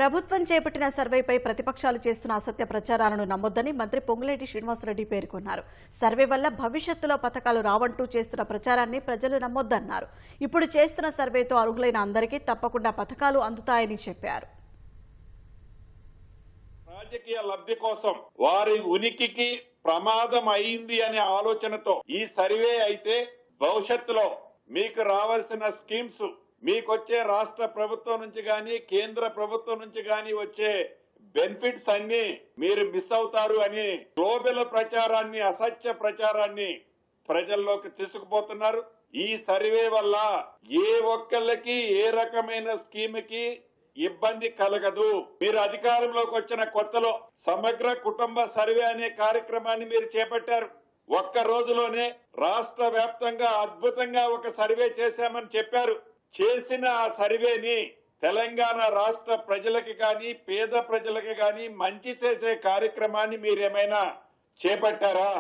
ప్రభుత్వం చేపట్టిన సర్వేపై ప్రతిపక్షాలు చేస్తున్న అసత్య ప్రచారాలను నమ్మొద్దని మంత్రి పొంగులేటి శ్రీనివాసరెడ్డి పేర్కొన్నారు. సర్వే వల్ల భవిష్యత్తులో పథకాలు రావంటూ చేస్తున్న ప్రచారాన్ని ప్రజలు నమ్మొద్దన్నారు. ఇప్పుడు చేస్తున్న సర్వేతో అర్హులైన అందరికీ తప్పకుండా పథకాలు అందుతాయని చెప్పారు. రాజకీయ లబ్ధి కోసం వారి ఉనికికి ప్రమాదం అయింది అనే ఆలోచనతో ఈ సర్వే అయితే భవిష్యత్తులో మీకు రావాల్సిన స్కీమ్స్, మీకొచ్చే రాష్ట్ర ప్రభుత్వం నుంచి గాని కేంద్ర ప్రభుత్వం నుంచి గాని వచ్చే బెనిఫిట్స్ అన్ని మీరు మిస్ అవుతారు అని గ్లోబల్ ప్రచారాన్ని, అసత్య ప్రచారాన్ని ప్రజల్లోకి తీసుకుపోతున్నారు. ఈ సర్వే వల్ల ఏ ఒక్కళ్ళకి ఏ రకమైన స్కీమ్ కి ఇబ్బంది కలగదు. మీరు అధికారంలోకి వచ్చిన కొత్తలో సమగ్ర కుటుంబ సర్వే అనే కార్యక్రమాన్ని మీరు చేపట్టారు. ఒక్క రోజులోనే రాష్ట్ర వ్యాప్తంగా అద్భుతంగా ఒక సర్వే చేశామని చెప్పారు. చేసిన ఆ సర్వేని తెలంగాణ రాష్ట్ర ప్రజలకి కానీ పేద ప్రజలకి కానీ మంచి చేసే కార్యక్రమాన్ని మీరేమైనా చేపట్టారా?